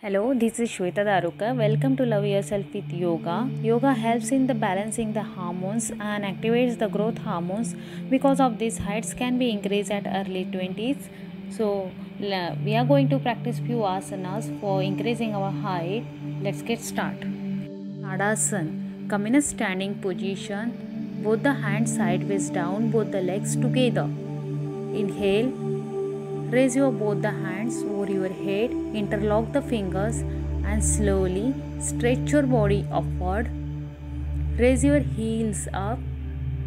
Hello, this is Shweta Daruka. Welcome to Love Yourself with Yoga. Yoga helps in the balancing the hormones and activates the growth hormones. Because of this, heights can be increased at early 20s. So, we are going to practice few asanas for increasing our height. Let's get started. Tadasana. Come in a standing position. Both the hands sideways down, both the legs together. Inhale. Raise your both the hands over your head, interlock the fingers and slowly stretch your body upward. Raise your heels up,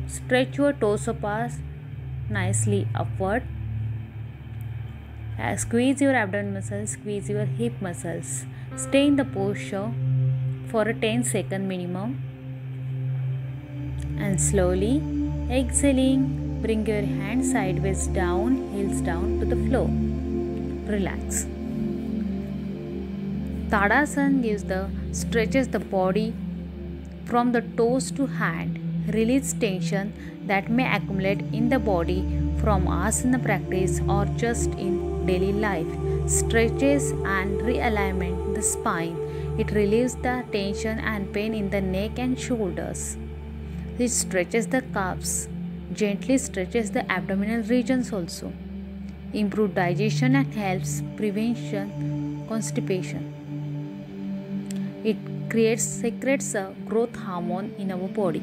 stretch your torso pass nicely upward. Squeeze your abdomen muscles, squeeze your hip muscles. Stay in the posture for a 10-second minimum. And slowly exhaling. Bring your hands sideways down, heels down to the floor. Relax. Tadasana stretches the body from the toes to hand. Release tension that may accumulate in the body from asana practice or just in daily life. Stretches and realignment the spine. It relieves the tension and pain in the neck and shoulders. It stretches the calves. Gently stretches the abdominal regions also. Improve digestion and helps prevention constipation. It secretes a growth hormone in our body.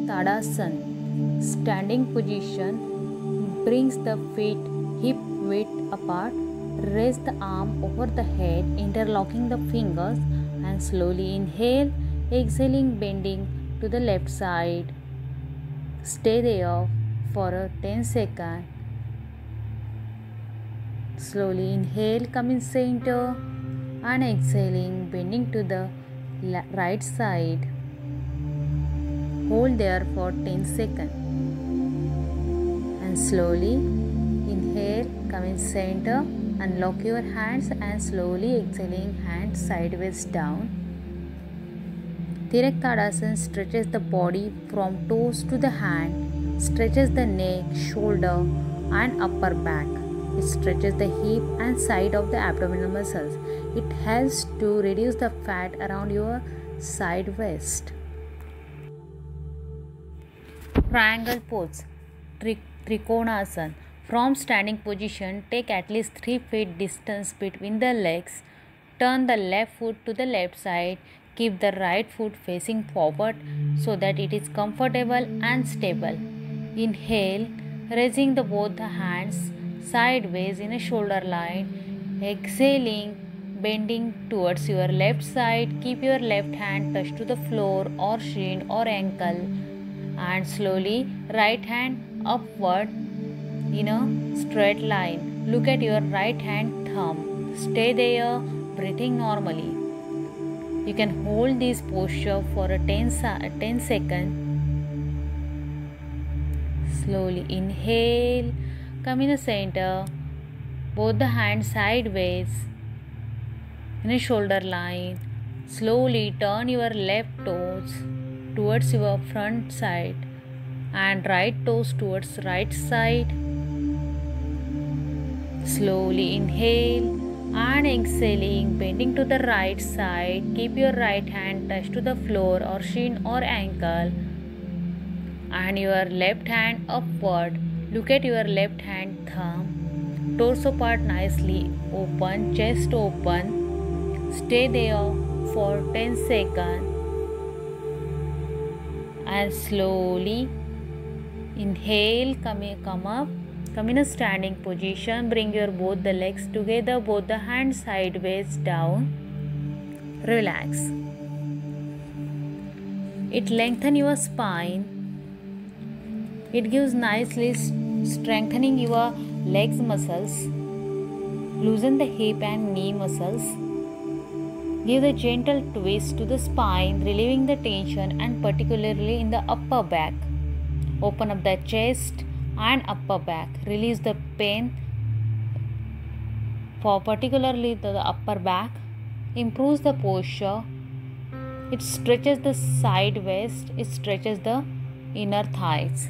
Tadasana. Standing position brings the feet hip width apart. Raise the arm over the head, interlocking the fingers and slowly inhale, exhaling, bending to the left side. Stay there for a 10 seconds. Slowly inhale, come in center and exhaling, bending to the right side. Hold there for 10 seconds. And slowly inhale, come in center and lock your hands and slowly exhaling, hands sideways down. Tirak Tadasana stretches the body from toes to the hand, stretches the neck, shoulder and upper back. It stretches the hip and side of the abdominal muscles. It helps to reduce the fat around your side waist. Triangle pose, Trikonasana. From standing position, take at least 3 feet distance between the legs. Turn the left foot to the left side. Keep the right foot facing forward so that it is comfortable and stable. Inhale, raising both the hands sideways in a shoulder line. Exhaling, bending towards your left side. Keep your left hand touched to the floor or shin or ankle. And slowly, right hand upward in a straight line. Look at your right hand thumb. Stay there, breathing normally. You can hold this posture for a 10 seconds. Slowly inhale, come in the center, both the hands sideways in a shoulder line. Slowly turn your left toes towards your front side and right toes towards right side. Slowly inhale. And exhaling, bending to the right side. Keep your right hand touched to the floor or shin or ankle. And your left hand upward. Look at your left hand thumb. Torso part nicely open, chest open. Stay there for 10 seconds. And slowly inhale, come up. Come in a standing position. Bring your both the legs together, both the hands sideways down. Relax. It lengthens your spine. It gives nicely strengthening your legs muscles. Loosen the hip and knee muscles. Give a gentle twist to the spine, relieving the tension and particularly in the upper back. Open up the chest and upper back. Release the pain for particularly the upper back. Improves the posture. It stretches the side waist. It stretches the inner thighs.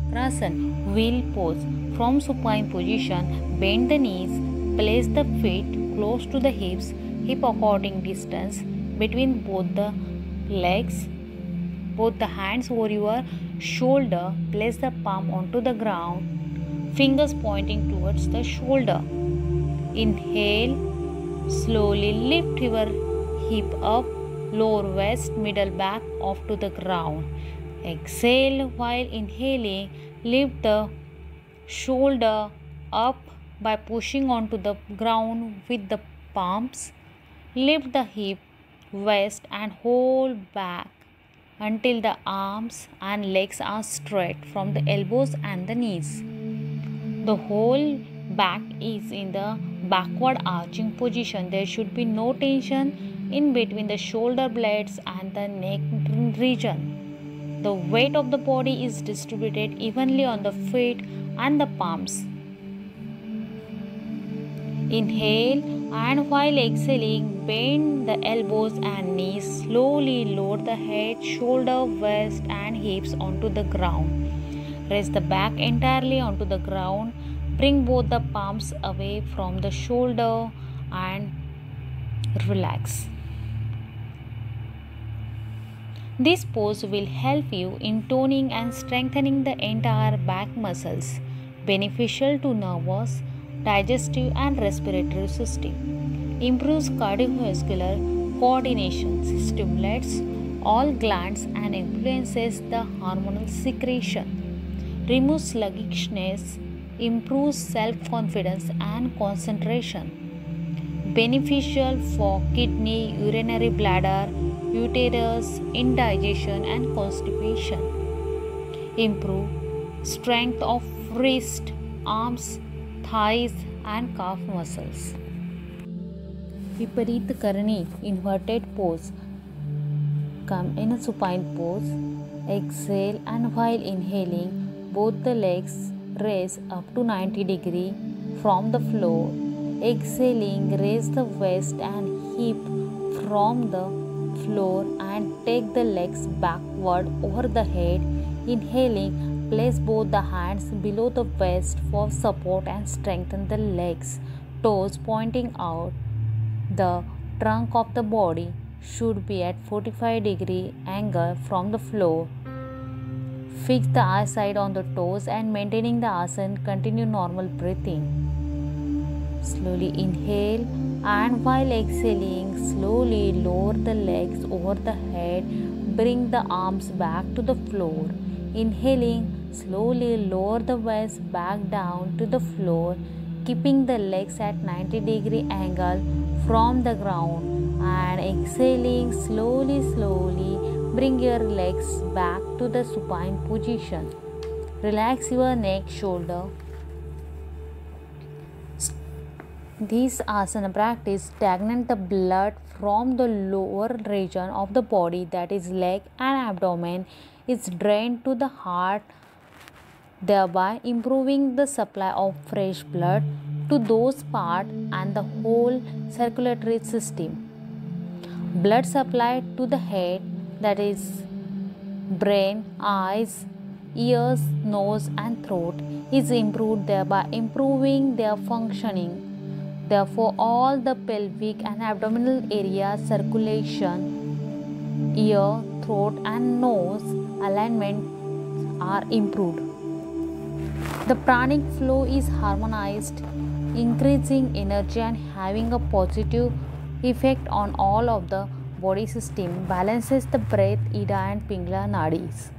Krasana, wheel pose. From supine position, bend the knees, place the feet close to the hips, hip according distance between both the legs. Both the hands over your shoulder. Place the palm onto the ground, fingers pointing towards the shoulder. Inhale, slowly lift your hip up, lower waist, middle back off to the ground. Exhale while inhaling, lift the shoulder up by pushing onto the ground with the palms. Lift the hip, waist and hold back until the arms and legs are straight from the elbows and the knees. The whole back is in the backward arching position. There should be no tension in between the shoulder blades and the neck region. The weight of the body is distributed evenly on the feet and the palms. Inhale, and while exhaling, bend the elbows and knees. Slowly lower the head, shoulder, waist and hips onto the ground. Raise the back entirely onto the ground. Bring both the palms away from the shoulder and relax. This pose will help you in toning and strengthening the entire back muscles, beneficial to nervous, digestive and respiratory system. Improves cardiovascular coordination, stimulates all glands and influences the hormonal secretion. Removes sluggishness, improves self-confidence and concentration. Beneficial for kidney, urinary bladder, uterus, indigestion and constipation. Improve strength of wrist, arms, thighs and calf muscles. Viparit Karani, inverted pose. Come in a supine pose. Exhale, and while inhaling, both the legs raise up to 90 degrees from the floor. Exhaling, raise the waist and hip from the floor and take the legs backward over the head. Inhaling, place both the hands below the waist for support and strengthen the legs. Toes pointing out. The trunk of the body should be at 45-degree angle from the floor. Fix the eyesight on the toes and maintaining the asana, continue normal breathing. Slowly inhale, and while exhaling, slowly lower the legs over the head. Bring the arms back to the floor. Inhaling, slowly lower the waist back down to the floor, keeping the legs at 90-degree angle from the ground. And exhaling, slowly bring your legs back to the supine position. Relax your neck, shoulder. This asana practice stagnate the blood from the lower region of the body, that is leg and abdomen, is drained to the heart, thereby improving the supply of fresh blood to those parts and the whole circulatory system. Blood supply to the head, that is brain, eyes, ears, nose and throat, is improved, thereby improving their functioning. Therefore, all the pelvic and abdominal area circulation, ear, throat and nose alignment are improved. The pranic flow is harmonized, increasing energy and having a positive effect on all of the body system. Balances the breath, Ida and Pingala nadis.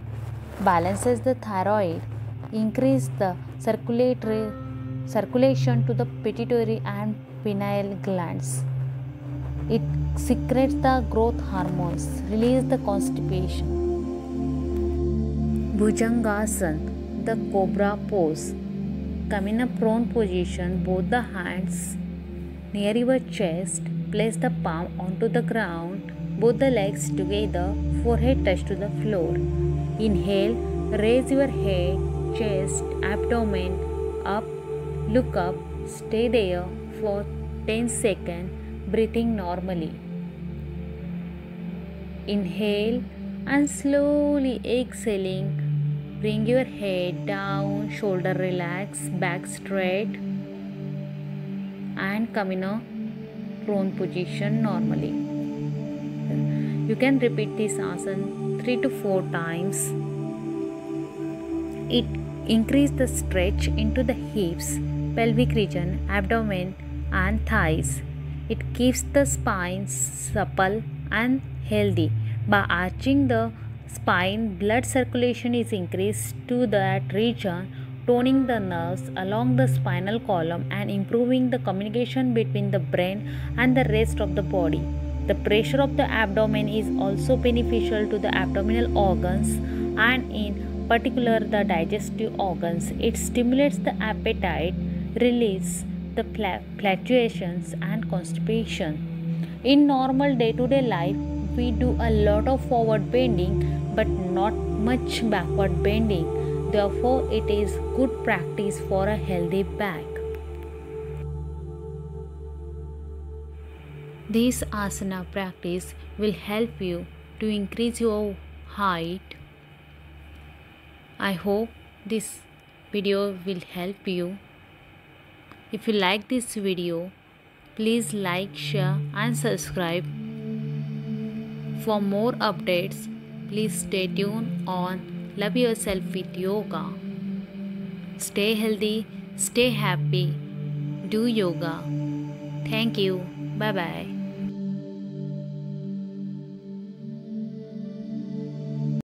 Balances the thyroid, increase the circulation to the pituitary and pineal glands. It secretes the growth hormones, release the constipation. Bhujangasana, the cobra pose. Come in a prone position, both the hands near your chest. Place the palm onto the ground, both the legs together, forehead touch to the floor. Inhale, raise your head, chest, abdomen up, look up, stay there for 10 seconds, breathing normally. Inhale and slowly exhaling, bring your head down, shoulder relax, back straight and come in a prone position normally. You can repeat this asana 3 to 4 times. It increases the stretch into the hips, pelvic region, abdomen and thighs. It keeps the spine supple and healthy. By arching the spine, blood circulation is increased to that region, toning the nerves along the spinal column and improving the communication between the brain and the rest of the body. The pressure of the abdomen is also beneficial to the abdominal organs and in particular the digestive organs. It stimulates the appetite, relieves the flatulations and constipation. In normal day-to-day life, we do a lot of forward bending but not much backward bending. Therefore, it is good practice for a healthy back. This asana practice will help you to increase your height. I hope this video will help you. If you like this video, please like, share and subscribe. For more updates, please stay tuned on Love Yourself with Yoga. Stay healthy, stay happy, do yoga. Thank you. Bye bye.